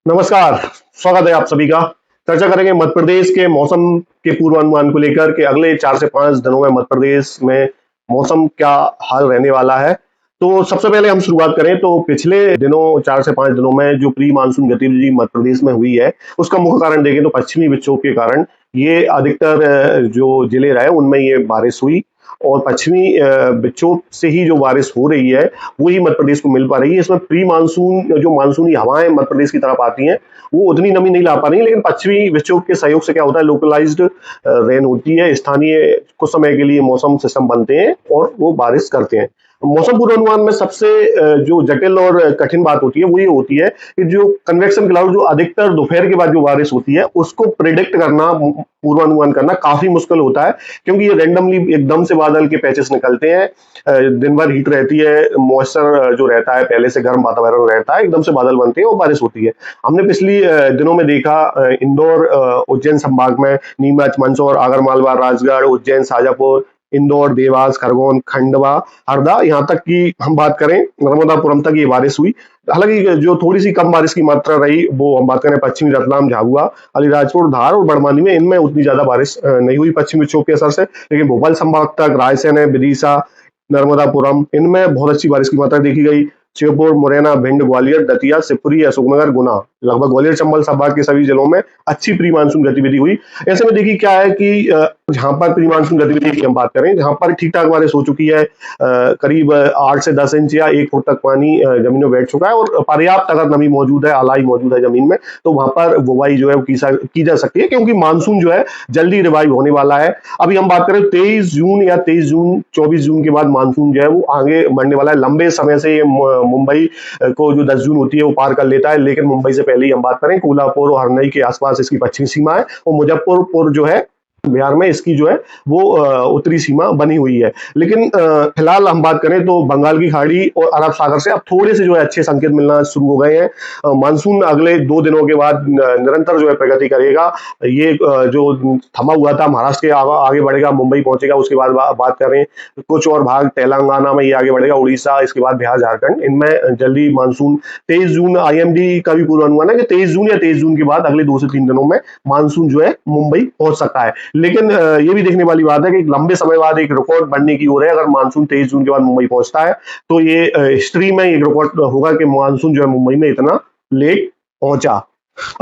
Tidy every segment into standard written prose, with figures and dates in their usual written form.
नमस्कार। स्वागत है आप सभी का। चर्चा करेंगे मध्य प्रदेश के मौसम के पूर्वानुमान को लेकर कि अगले 4 से 5 दिनों में मध्य प्रदेश में मौसम क्या हाल रहने वाला है। तो सबसे पहले हम शुरुआत करें तो पिछले दिनों 4 से 5 दिनों में जो प्री मानसून गतिविधि मध्य प्रदेश में हुई है उसका मुख्य कारण देखें तो पश्चिमी विक्षोभ के कारण ये अधिकतर जो जिले रहे उनमें ये बारिश हुई और पश्चिमी विक्षोभ से ही जो बारिश हो रही है वही मध्य प्रदेश को मिल पा रही है। इसमें प्री मानसून जो मानसूनी हवाएं मध्य प्रदेश की तरफ आती हैं वो उतनी नमी नहीं ला पा रही है, लेकिन पश्चिमी विक्षोभ के सहयोग से क्या होता है, लोकलाइज्ड रेन होती है, स्थानीय कुछ समय के लिए मौसम सिस्टम बनते हैं और वो बारिश करते हैं। मौसम पूर्वानुमान में सबसे जो जटिल और कठिन बात होती है वो ये होती है कि जो कन्वेक्शन क्लाउड जो अधिकतर दोपहर के बाद जो बारिश होती है उसको प्रिडिक्ट करना, पूर्वानुमान करना काफी मुश्किल होता है, क्योंकि ये रैंडमली एकदम से बादल के पैचेस निकलते हैं। दिन भर हीट रहती है, मॉइस्चर जो रहता है, पहले से गर्म वातावरण रहता है, एकदम से बादल बनते हैं और बारिश होती है। हमने पिछली दिनों में देखा इंदौर, उज्जैन संभाग में नीमच, मंदसौर, आगरमालवा, राजगढ़, उज्जैन, शाजापुर, इंदौर, देवास, खरगोन, खंडवा, हरदा, यहाँ तक कि हम बात करें नर्मदापुरम तक ये बारिश हुई। हालांकि जो थोड़ी सी कम बारिश की मात्रा रही वो हम बात करें पश्चिमी रतलाम, झाबुआ, अलीराजपुर, धार और बड़वानी में, इनमें उतनी ज्यादा बारिश नहीं हुई पश्चिमी विक्षोभ के असर से। लेकिन भोपाल संभाग तक, रायसेन है, विदिशा, नर्मदापुरम, इनमें बहुत अच्छी बारिश की मात्रा देखी गई। श्योपुर, मुरैना, भिंड, ग्वालियर, दतिया, शिवपुरी, अशोकनगर, गुना, लगभग ग्वालियर चंबल संभाग के सभी जिलों में अच्छी प्री मानसून गतिविधि हुई। ऐसे में देखिए क्या है कि जहां पर प्री मानसून गतिविधि की हम बात करें, जहां पर ठीक ठाक बारिश हो चुकी है, करीब 8 से 10 इंच या 1 फुट तक पानी जमीन में बैठ चुका है और पर्याप्त अगर नमी मौजूद है, अलाई मौजूद है जमीन में, तो वहां पर बुवाई जो है वो की जा सकती है, क्योंकि मानसून जो है जल्दी रिवाइव होने वाला है। अभी हम बात करें 23 जून या 23 जून 24 जून के बाद मानसून जो है वो आगे बढ़ने वाला है। लंबे समय से मुंबई को जो 10 जून होती है वो पार कर लेता है, लेकिन मुंबई से पहले ही हम बात करें कोल्हापुर और हरनई के आसपास इसकी पश्चिमी सीमा है और मुजफ्फरपुर जो है बिहार में इसकी जो है वो उत्तरी सीमा बनी हुई है। लेकिन फिलहाल हम बात करें तो बंगाल की खाड़ी और अरब सागर से अब थोड़े से जो है अच्छे संकेत मिलना शुरू हो गए हैं। मानसून अगले 2 दिनों के बाद निरंतर जो है प्रगति करेगा। ये जो थमा हुआ था महाराष्ट्र के आगे बढ़ेगा, मुंबई पहुंचेगा, उसके बाद बात करें कुछ और भाग तेलंगाना में ये आगे बढ़ेगा, उड़ीसा, इसके बाद बिहार, झारखंड, इनमें जल्दी मानसून 23 जून आईएमडी का भी पूर्वानुमान है कि 23 जून या 23 जून के बाद अगले 2 से 3 दिनों में मानसून जो है मुंबई पहुंच सकता है। लेकिन ये भी देखने वाली बात है कि लंबे समय बाद एक रिकॉर्ड बनने की ओर है। अगर मानसून 23 जून के बाद मुंबई पहुंचता है तो ये हिस्ट्री में एक रिकॉर्ड होगा कि मानसून जो है मुंबई में इतना लेट पहुंचा।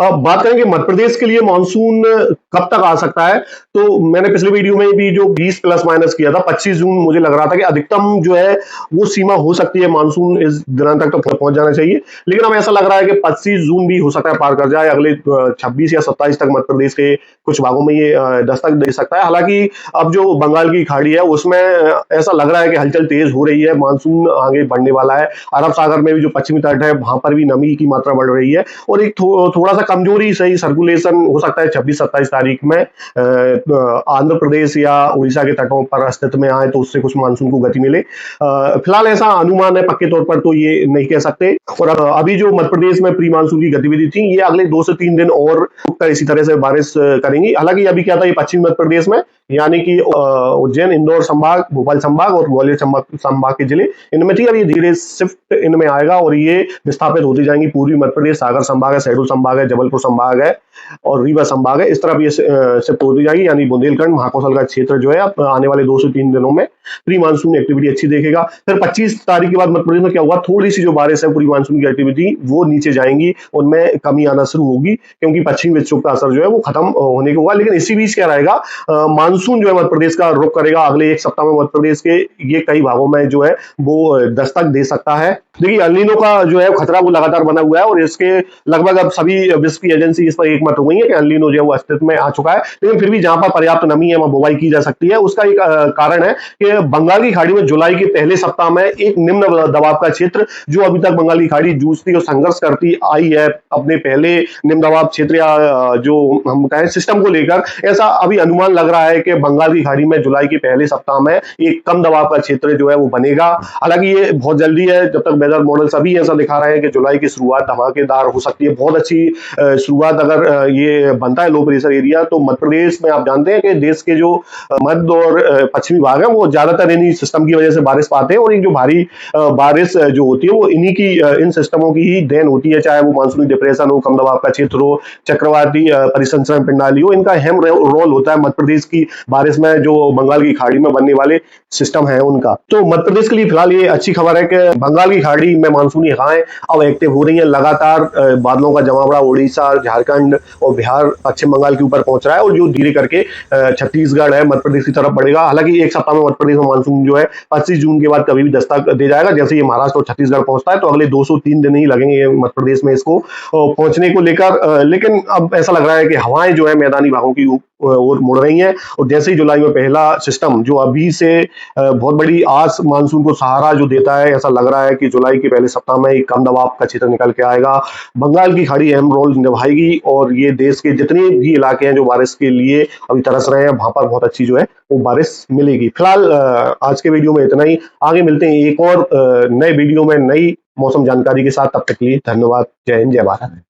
अब बात करेंगे मध्य प्रदेश के लिए मानसून कब तक आ सकता है, तो मैंने पिछले वीडियो में भी जो 20 प्लस माइनस किया था, 25 जून मुझे लग रहा था कि अधिकतम जो है वो सीमा हो सकती है, मानसून इस दिनांक तक तो पहुंच जाना चाहिए। लेकिन अब ऐसा लग रहा है कि 25 जून भी हो सकता है पार कर जाए, अगले 26 या 27 तक मध्य प्रदेश के कुछ भागों में ये दस्तक दे सकता है। हालांकि अब जो बंगाल की खाड़ी है उसमें ऐसा लग रहा है कि हलचल तेज हो रही है, मानसून आगे बढ़ने वाला है। अरब सागर में भी जो पश्चिमी तट है वहां पर भी नमी की मात्रा बढ़ रही है और एक थोड़ा सा कमजोरी सही सर्कुलेशन हो सकता है 26-27 तारीख में आंध्र प्रदेश या उड़ीसा के तटों पर अस्तित्व में आए, तो उससे कुछ मानसून को गति मिले। फिलहाल ऐसा अनुमान है, पक्के तौर पर तो ये नहीं कह सकते। और अभी जो मध्य प्रदेश में प्री मानसून की गतिविधि थी ये अगले 2 से 3 दिन और इसी तरह से बारिश करेंगी। हालांकि अभी क्या था, ये पश्चिमी मध्य प्रदेश में यानी कि उज्जैन, इंदौर संभाग, भोपाल संभाग और ग्वालियर संभाग के जिले इनमें थी। अब ये धीरे शिफ्ट इनमें आएगा और ये विस्थापित होती जाएंगी। पूर्वी मध्य प्रदेश, सागर संभाग है, शहडोल संभाग है, जबलपुर संभाग है और रीवा संभाग है, इस तरफ ये शिफ्ट होती जाएगी। यानी बुंदेलखंड, महाकौशल का क्षेत्र जो है अब आने वाले 2 से 3 दिनों में प्री मानसून एक्टिविटी अच्छी देखेगा। फिर 25 तारीख के बाद मध्य प्रदेश में क्या हुआ, थोड़ी सी जो बारिश है प्री मानसून की एक्टिविटी वो नीचे जाएंगी, उनमें कमी आना शुरू होगी, क्योंकि पश्चिमी विक्षोभ का असर जो है वो खत्म होने को होगा। लेकिन इसी बीच क्या रहेगा, मानसून जो है मध्य प्रदेश का रुख करेगा। अगले 1 सप्ताह में मध्य प्रदेश के ये कई भागों में जो है वो दस्तक दे सकता है। देखिए एल नीनो का जो है खतरा वो लगातार बना हुआ है और इसके लगभग अब सभी विश्व की एजेंसी इस पर एकमत हो गई है कि एल नीनो जो है वो अस्तित्व में आ चुका है। लेकिन फिर भी जहां पर पर्याप्त नमी है वहां बुवाई की जा सकती है। उसका एक कारण है कि बंगाल की खाड़ी में जुलाई के पहले सप्ताह में एक निम्न दबाव का क्षेत्र, जो अभी तक बंगाल की खाड़ी जूझती और संघर्ष करती आई है अपने पहले निम्न दबाव क्षेत्र या जो हम कहें सिस्टम को लेकर, ऐसा अभी अनुमान लग रहा है कि बंगाल की खाड़ी में जुलाई के पहले सप्ताह में एक कम दबाव का क्षेत्र जो है वो बनेगा। हालांकि ये बहुत जल्दी है, जब तक वेदर मॉडल सभी ऐसा दिखा रहे हैं कि जुलाई की शुरुआत धमाकेदार हो सकती है, बहुत अच्छी शुरुआत अगर ये बनता है लो प्रेशर एरिया, तो मध्य प्रदेश में आप जानते हैं कि देश के जो मध्य और पश्चिमी भाग है वो ज्यादातर इन्हीं सिस्टम की वजह से बारिश पाते हैं, और ये जो भारी बारिश जो होती है वो इन्हीं की इन सिस्टमों की ही देन होती है, चाहे वो मानसूनी डिप्रेशन हो, कम दबाव का क्षेत्र हो, चक्रवाती परिसंचरण प्रणाली हो, इनका अहम रोल होता है मध्य प्रदेश की बारिश में, जो बंगाल की खाड़ी में बनने वाले सिस्टम है उनका। तो मध्य प्रदेश के लिए फिलहाल ये अच्छी खबर है कि बंगाल की खाड़ी में मानसूनी हवाएं अब एक्टिव हो रही है, लगातार बादलों का जमावड़ा उड़ीसा, झारखंड और बिहार, पश्चिम बंगाल के ऊपर पहुंच रहा है, और जो धीरे करके छत्तीसगढ़ है, मध्य प्रदेश की तरफ बढ़ेगा। हालांकि एक सप्ताह में मध्य प्रदेश में मानसून जो है 25 जून के बाद कभी भी दस्तक दे जाएगा। जैसे ये महाराष्ट्र और छत्तीसगढ़ पहुंचता है तो अगले 203 दिन ही लगेंगे मध्य प्रदेश में इसको पहुंचने को लेकर। लेकिन अब ऐसा लग रहा है कि हवाएं जो है मैदानी भागों की ओर मुड़ रही हैं, और जैसे ही जुलाई में पहला सिस्टम जो अभी से बहुत बड़ी आस मानसून को सहारा जो देता है, ऐसा लग रहा है कि जुलाई के पहले सप्ताह में एक कम दबाव का क्षेत्र निकल के आएगा। बंगाल की खाड़ी अहम रोल निभाएगी, और ये देश के जितने भी इलाके हैं जो बारिश के लिए अभी तरस रहे हैं, वहां पर बहुत अच्छी जो है वो बारिश मिलेगी। फिलहाल आज के वीडियो में इतना ही, आगे मिलते हैं एक और नए वीडियो में नई मौसम जानकारी के साथ। तब तक के लिए धन्यवाद। जय हिंद, जय भारत।